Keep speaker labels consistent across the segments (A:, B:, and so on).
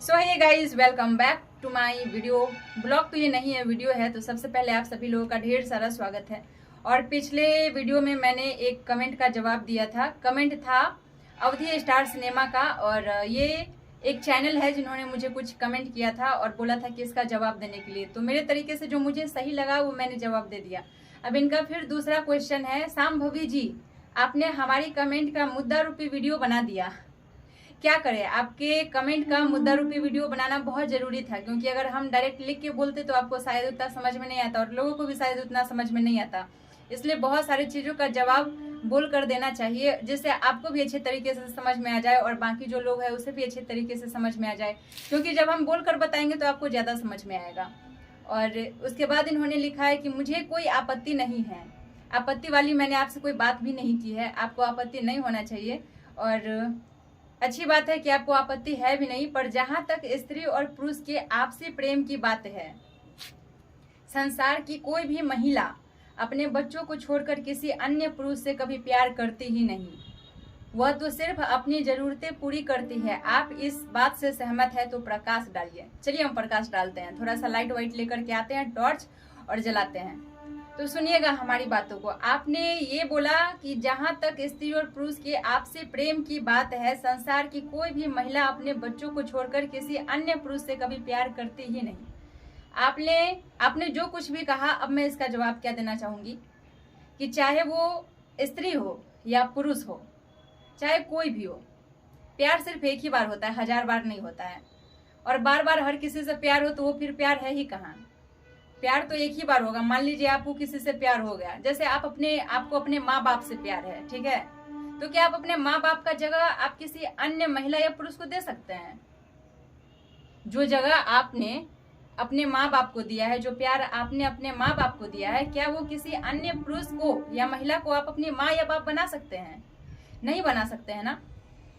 A: So hey guys, welcome back to my video. Blog तो ये नहीं है, वीडियो है। तो सबसे पहले आप सभी लोगों का ढेर सारा स्वागत है। और पिछले वीडियो में मैंने एक कमेंट का जवाब दिया था। कमेंट था अवधि स्टार सिनेमा का, और ये एक चैनल है जिन्होंने मुझे कुछ कमेंट किया था और बोला था कि इसका जवाब देने के लिए। तो मेरे तरीके से जो मुझे सही लगा वो मैंने जवाब दे दिया। अब इनका फिर दूसरा क्वेश्चन है, शांभवी जी आपने हमारी कमेंट का मुद्दा रूपी वीडियो बना दिया। क्या करें, आपके कमेंट का मुद्दा रूपी वीडियो बनाना बहुत जरूरी था, क्योंकि अगर हम डायरेक्ट लिख के बोलते तो आपको शायद उतना समझ में नहीं आता और लोगों को भी शायद उतना समझ में नहीं आता। इसलिए बहुत सारी चीज़ों का जवाब बोल कर देना चाहिए, जिससे आपको भी अच्छे तरीके से समझ में आ जाए और बाकी जो लोग हैं उसे भी अच्छे तरीके से समझ में आ जाए, क्योंकि जब हम बोल कर बताएंगे तो आपको ज़्यादा समझ में आएगा। और उसके बाद इन्होंने लिखा है कि मुझे कोई आपत्ति नहीं है। आपत्ति वाली मैंने आपसे कोई बात भी नहीं की है, आपको आपत्ति नहीं होना चाहिए। और अच्छी बात है कि आपको आपत्ति है भी नहीं, पर जहां तक स्त्री और पुरुष के आपसी प्रेम की बात है, संसार की कोई भी महिला अपने बच्चों को छोड़कर किसी अन्य पुरुष से कभी प्यार करती ही नहीं। वह तो सिर्फ अपनी जरूरतें पूरी करती है। आप इस बात से सहमत है तो प्रकाश डालिए। चलिए हम प्रकाश डालते हैं, थोड़ा सा लाइट वाइट लेकर के आते हैं, टॉर्च, और जलाते हैं। तो सुनिएगा हमारी बातों को। आपने ये बोला कि जहां तक स्त्री और पुरुष के आपसे प्रेम की बात है, संसार की कोई भी महिला अपने बच्चों को छोड़कर किसी अन्य पुरुष से कभी प्यार करती ही नहीं। आपने जो कुछ भी कहा, अब मैं इसका जवाब क्या देना चाहूंगी कि चाहे वो स्त्री हो या पुरुष हो, चाहे कोई भी हो, प्यार सिर्फ एक ही बार होता है, 1000 बार नहीं होता है। और बार बार हर किसी से प्यार हो तो वो फिर प्यार है ही कहाँ। प्यार तो एक ही बार होगा। मान लीजिए आपको किसी से प्यार हो गया, जैसे आपको अपने माँ बाप से प्यार है, ठीक है, तो क्या आप अपने माँ बाप का जगह आप किसी अन्य महिला या पुरुष को दे सकते हैं? जो जगह आपने अपने माँ बाप को दिया है, जो प्यार आपने अपने माँ बाप को दिया है, क्या वो किसी अन्य पुरुष को या महिला को आप अपनी माँ या बाप बना सकते हैं? नहीं बना सकते हैं ना।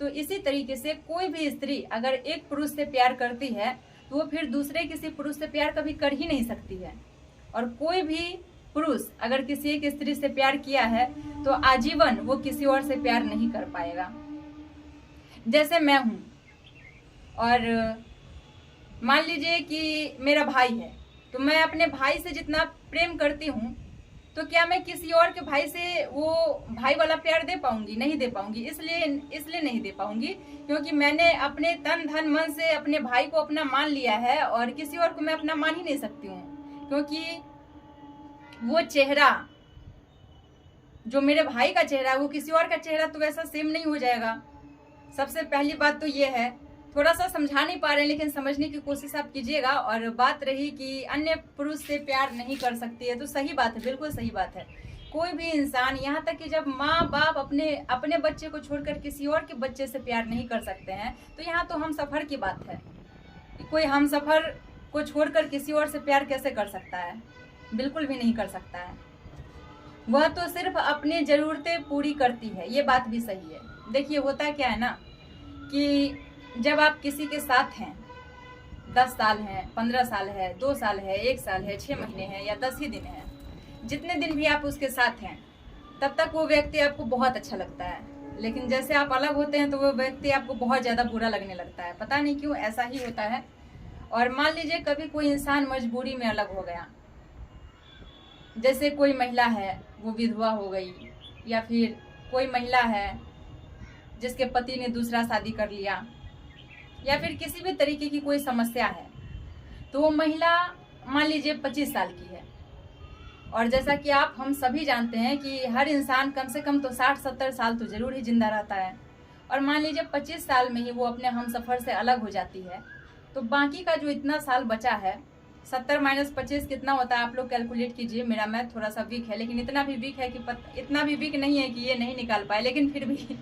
A: तो इसी तरीके से कोई भी स्त्री अगर एक पुरुष से प्यार करती है तो वो फिर दूसरे किसी पुरुष से प्यार कभी कर ही नहीं सकती है। और कोई भी पुरुष अगर किसी एक स्त्री से प्यार किया है तो आजीवन वो किसी और से प्यार नहीं कर पाएगा। जैसे मैं हूं, और मान लीजिए कि मेरा भाई है, तो मैं अपने भाई से जितना प्रेम करती हूँ, तो क्या मैं किसी और के भाई से वो भाई वाला प्यार दे पाऊंगी? नहीं दे पाऊंगी। इसलिए नहीं दे पाऊंगी क्योंकि मैंने अपने तन धन मन से अपने भाई को अपना मान लिया है, और किसी और को मैं अपना मान ही नहीं सकती हूँ, क्योंकि वो चेहरा जो मेरे भाई का चेहरा है वो किसी और का चेहरा तो वैसा सेम नहीं हो जाएगा। सबसे पहली बात तो ये है। थोड़ा सा समझा नहीं पा रहे हैं, लेकिन समझने की कोशिश आप कीजिएगा। और बात रही कि अन्य पुरुष से प्यार नहीं कर सकती है, तो सही बात है, बिल्कुल सही बात है। कोई भी इंसान, यहाँ तक कि जब माँ बाप अपने बच्चे को छोड़कर किसी और के बच्चे से प्यार नहीं कर सकते हैं, तो यहाँ तो हम सफर की बात है कि कोई हम सफर को छोड़कर किसी और से प्यार कैसे कर सकता है? बिल्कुल भी नहीं कर सकता है। वह तो सिर्फ अपनी जरूरतें पूरी करती है, ये बात भी सही है। देखिए होता क्या है ना कि जब आप किसी के साथ हैं, 10 साल है, 15 साल है, 2 साल है, 1 साल है, 6 महीने हैं या 10 ही दिन है, जितने दिन भी आप उसके साथ हैं, तब तक वो व्यक्ति आपको बहुत अच्छा लगता है। लेकिन जैसे आप अलग होते हैं तो वो व्यक्ति आपको बहुत ज़्यादा बुरा लगने लगता है। पता नहीं क्यों ऐसा ही होता है। और मान लीजिए कभी कोई इंसान मजबूरी में अलग हो गया, जैसे कोई महिला है वो विधवा हो गई, या फिर कोई महिला है जिसके पति ने दूसरा शादी कर लिया, या फिर किसी भी तरीके की कोई समस्या है, तो वो महिला मान लीजिए 25 साल की है। और जैसा कि हम सभी जानते हैं कि हर इंसान कम से कम तो 60-70 साल तो जरूर ही जिंदा रहता है। और मान लीजिए 25 साल में ही वो अपने हमसफर से अलग हो जाती है, तो बाकी का जो इतना साल बचा है, 70 - 25 कितना होता है आप लोग कैलकुलेट कीजिए। मेरा मैथ थोड़ा सा वीक है, लेकिन इतना भी वीक है कि इतना भी वीक नहीं है कि ये नहीं निकाल पाए, लेकिन फिर भी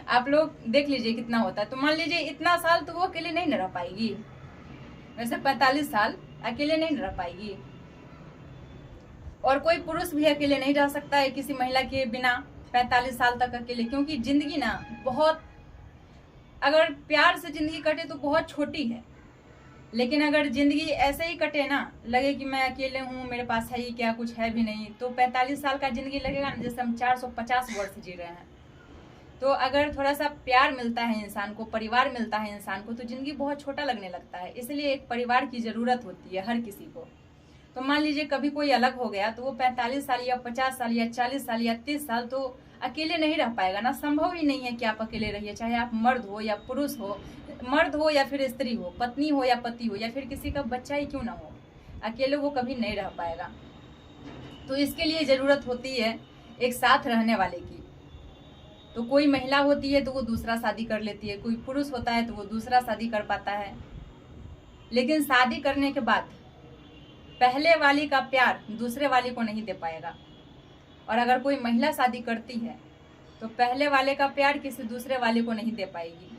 A: आप लोग देख लीजिए कितना होता है। तो मान लीजिए इतना साल तो वो अकेले नहीं रह पाएगी। वैसे 45 साल अकेले नहीं रह पाएगी। और कोई पुरुष भी अकेले नहीं रह सकता है किसी महिला के बिना 45 साल तक अकेले, क्योंकि जिंदगी ना बहुत, अगर प्यार से जिंदगी कटे तो बहुत छोटी है, लेकिन अगर जिंदगी ऐसे ही कटे ना, लगे कि मैं अकेले हूँ, मेरे पास है ही क्या, कुछ है भी नहीं, तो 45 साल का जिंदगी लगेगा ना जैसे हम 450 वर्ष जी रहे हैं। तो अगर थोड़ा सा प्यार मिलता है इंसान को, परिवार मिलता है इंसान को, तो जिंदगी बहुत छोटा लगने लगता है। इसलिए एक परिवार की जरूरत होती है हर किसी को। तो मान लीजिए कभी कोई अलग हो गया तो वो 45 साल या 50 साल या 40 साल या 30 साल तो अकेले नहीं रह पाएगा ना। संभव ही नहीं है कि आप अकेले रहिए, चाहे आप मर्द हो या पुरुष हो, मर्द हो या फिर स्त्री हो, पत्नी हो या पति हो, या फिर किसी का बच्चा ही क्यों ना हो, अकेले वो कभी नहीं रह पाएगा। तो इसके लिए जरूरत होती है एक साथ रहने वाले की। तो कोई महिला होती है तो वो दूसरा शादी कर लेती है, कोई पुरुष होता है तो वो दूसरा शादी कर पाता है। लेकिन शादी करने के बाद पहले वाली का प्यार दूसरे वाली को नहीं दे पाएगा। और अगर कोई महिला शादी करती है तो पहले वाले का प्यार किसी दूसरे वाले को नहीं दे पाएगी।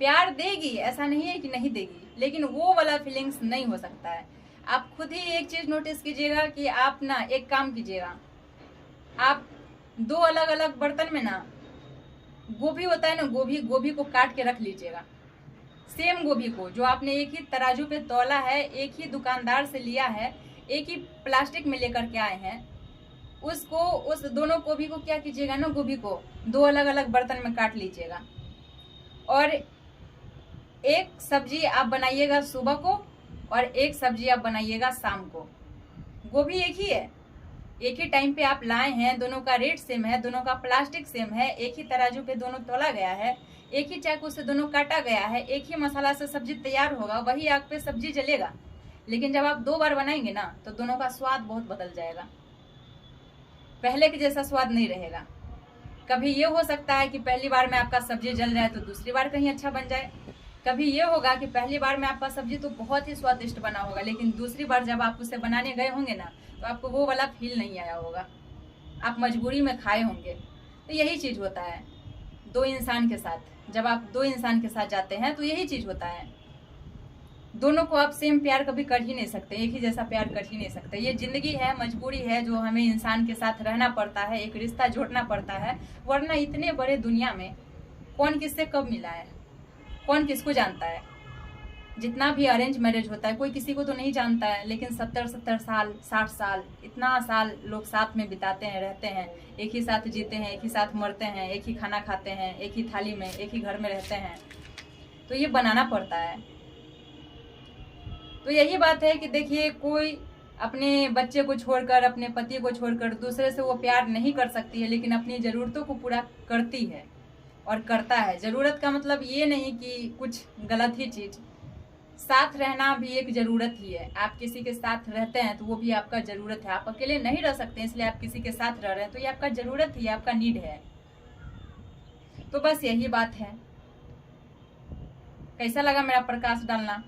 A: प्यार देगी, ऐसा नहीं है कि नहीं देगी, लेकिन वो वाला फीलिंग्स नहीं हो सकता है। आप खुद ही एक चीज नोटिस कीजिएगा कि आप ना एक काम कीजिएगा, आप दो अलग अलग बर्तन में ना गोभी होता है ना, गोभी को काट के रख लीजिएगा। सेम गोभी को जो आपने एक ही तराजू पे तौला है, एक ही दुकानदार से लिया है, एक ही प्लास्टिक में लेकर के आए हैं, उसको उस दोनों गोभी को क्या कीजिएगा ना, गोभी को दो अलग अलग बर्तन में काट लीजिएगा। और एक सब्जी आप बनाइएगा सुबह को और एक सब्जी आप बनाइएगा शाम को। गोभी एक ही है, एक ही टाइम पे आप लाए हैं, दोनों का रेट सेम है, दोनों का प्लास्टिक सेम है, एक ही तराजू पे दोनों तोला गया है, एक ही चाकू से दोनों काटा गया है, एक ही मसाला से सब्जी तैयार होगा, वही आग पे सब्जी जलेगा। लेकिन जब आप 2 बार बनाएंगे ना तो दोनों का स्वाद बहुत बदल जाएगा, पहले के जैसा स्वाद नहीं रहेगा। कभी ये हो सकता है कि पहली बार में आपका सब्जी जल जाए तो दूसरी बार कहीं अच्छा बन जाए। कभी ये होगा कि पहली बार में आपका सब्जी तो बहुत ही स्वादिष्ट बना होगा, लेकिन दूसरी बार जब आप उसे बनाने गए होंगे ना तो आपको वो वाला फील नहीं आया होगा, आप मजबूरी में खाए होंगे। तो यही चीज होता है दो इंसान के साथ। जब आप दो इंसान के साथ जाते हैं तो यही चीज होता है। दोनों को आप सेम प्यार कभी कर ही नहीं सकते, एक ही जैसा प्यार कर ही नहीं सकते। ये जिंदगी है, मजबूरी है, जो हमें इंसान के साथ रहना पड़ता है, एक रिश्ता जोड़ना पड़ता है। वरना इतने बड़े दुनिया में कौन किससे कब मिला है, कौन किसको जानता है। जितना भी अरेंज मैरिज होता है कोई किसी को तो नहीं जानता है, लेकिन 70-70 साल 60 साल इतना साल लोग साथ में बिताते हैं, रहते हैं, एक ही साथ जीते हैं, एक ही साथ मरते हैं, एक ही खाना खाते हैं, एक ही थाली में, एक ही घर में रहते हैं। तो ये बनाना पड़ता है। तो यही बात है कि देखिए, कोई अपने बच्चे को छोड़कर, अपने पति को छोड़कर दूसरे से वो प्यार नहीं कर सकती है, लेकिन अपनी ज़रूरतों को पूरा करती है और करता है। ज़रूरत का मतलब ये नहीं कि कुछ गलत ही चीज़, साथ रहना भी एक ज़रूरत ही है। आप किसी के साथ रहते हैं तो वो भी आपका ज़रूरत है। आप अकेले नहीं रह सकते, इसलिए आप किसी के साथ रह रहे हैं तो ये आपका ज़रूरत ही है, आपका नीड है। तो बस यही बात है। कैसा लगा मेरा प्रकाश डालना?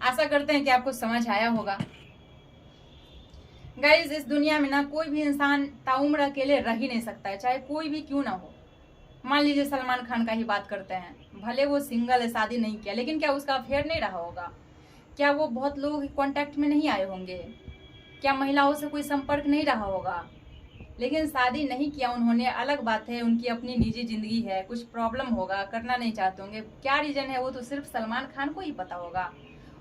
A: आशा करते हैं कि आपको समझ आया होगा। गाइज, इस दुनिया में ना कोई भी इंसान ताउम्र अकेले रह ही नहीं सकता है, चाहे कोई भी क्यों ना हो। मान लीजिए सलमान खान का ही बात करते हैं, भले वो सिंगल है, शादी नहीं किया, लेकिन क्या उसका अफेयर नहीं रहा होगा? क्या वो बहुत लोग कांटेक्ट में नहीं आए होंगे? क्या महिलाओं से कोई संपर्क नहीं रहा होगा? लेकिन शादी नहीं किया उन्होंने, अलग बात है, उनकी अपनी निजी जिंदगी है, कुछ प्रॉब्लम होगा, करना नहीं चाहते होंगे, क्या रीजन है वो तो सिर्फ सलमान खान को ही पता होगा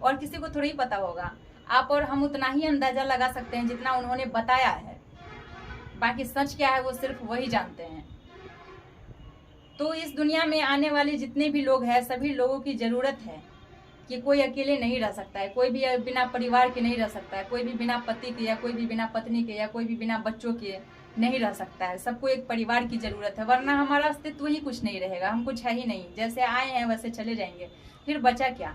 A: और किसी को थोड़ी पता होगा। आप और हम उतना ही अंदाजा लगा सकते हैं जितना उन्होंने बताया है, बाकी सच क्या है वो सिर्फ वही जानते हैं। तो इस दुनिया में आने वाले जितने भी लोग हैं, सभी लोगों की ज़रूरत है कि कोई अकेले नहीं रह सकता है, कोई भी बिना परिवार के नहीं रह सकता है, कोई भी बिना पति के या कोई भी बिना पत्नी के या कोई भी बिना बच्चों के नहीं रह सकता है। सबको एक परिवार की ज़रूरत है, वरना हमारा अस्तित्व ही कुछ नहीं रहेगा, हम कुछ है ही नहीं, जैसे आए हैं वैसे चले जाएंगे, फिर बचा क्या?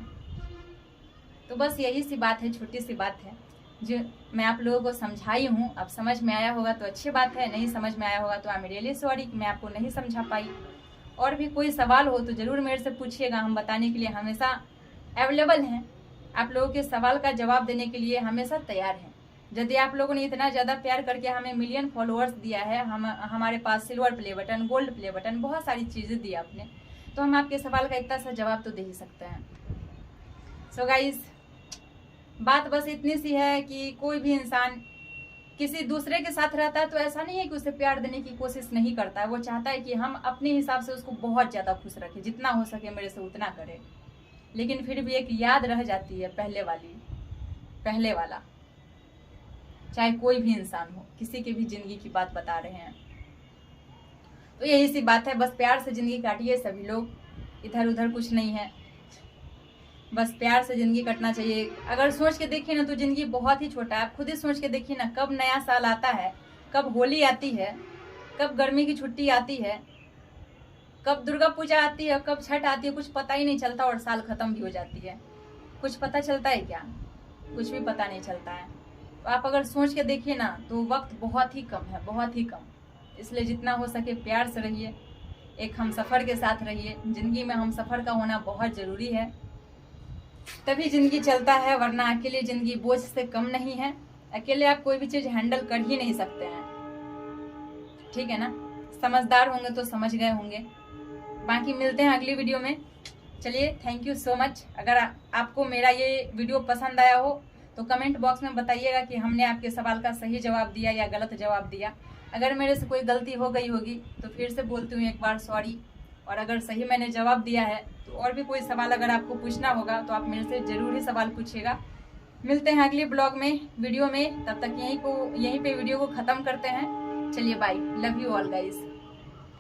A: तो बस यही सी बात है, छोटी सी बात है जो मैं आप लोगों को समझाई हूँ। अब समझ में आया होगा तो अच्छी बात है, नहीं समझ में आया होगा तो आई एम रियली सॉरी कि मैं आपको नहीं समझा पाई। और भी कोई सवाल हो तो ज़रूर मेरे से पूछिएगा, हम बताने के लिए हमेशा अवेलेबल हैं। आप लोगों के सवाल का जवाब देने के लिए हमेशा तैयार हैं। यदि आप लोगों ने इतना ज़्यादा प्यार करके हमें मिलियन फॉलोअर्स दिया है, हमारे पास silver play button, gold play button, बहुत सारी चीज़ें दी आपने, तो हम आपके सवाल का इतना सा जवाब तो दे ही सकते हैं। सो गाइज, बात बस इतनी सी है कि कोई भी इंसान किसी दूसरे के साथ रहता है तो ऐसा नहीं है कि उसे प्यार देने की कोशिश नहीं करता है। वो चाहता है कि हम अपने हिसाब से उसको बहुत ज़्यादा खुश रखें, जितना हो सके मेरे से उतना करें। लेकिन फिर भी एक याद रह जाती है पहले वाला, चाहे कोई भी इंसान हो, किसी के भी जिंदगी की बात बता रहे हैं। तो यही सी बात है, बस प्यार से ज़िंदगी काटिए सभी लोग, इधर उधर कुछ नहीं है, बस प्यार से ज़िंदगी कटना चाहिए। अगर सोच के देखिए ना तो ज़िंदगी बहुत ही छोटा है। आप खुद ही सोच के देखिए ना, कब नया साल आता है, कब होली आती है, कब गर्मी की छुट्टी आती है, कब दुर्गा पूजा आती है, कब छठ आती है, कुछ पता ही नहीं चलता और साल खत्म भी हो जाती है। कुछ पता चलता है क्या? कुछ भी पता नहीं चलता है। तो आप अगर सोच के देखिए ना तो वक्त बहुत ही कम है, बहुत ही कम। इसलिए जितना हो सके प्यार से रहिए, एक हम सफ़र के साथ रहिए। ज़िंदगी में हम सफ़र का होना बहुत ज़रूरी है, तभी ज़िंदगी चलता है, वरना अकेले ज़िंदगी बोझ से कम नहीं है। अकेले आप कोई भी चीज़ हैंडल कर ही नहीं सकते हैं, ठीक है ना। समझदार होंगे तो समझ गए होंगे। बाकी मिलते हैं अगली वीडियो में। चलिए, थैंक यू सो मच। अगर आपको मेरा ये वीडियो पसंद आया हो तो कमेंट बॉक्स में बताइएगा कि हमने आपके सवाल का सही जवाब दिया या गलत जवाब दिया। अगर मेरे से कोई गलती हो गई होगी तो फिर से बोलती हूँ एक बार सॉरी, और अगर सही मैंने जवाब दिया है तो और भी कोई सवाल अगर आपको पूछना होगा तो आप मेरे से ज़रूर ही सवाल पूछिएगा। मिलते हैं अगले ब्लॉग में, वीडियो में। तब तक यहीं पे वीडियो को ख़त्म करते हैं। चलिए bye, love you all guys.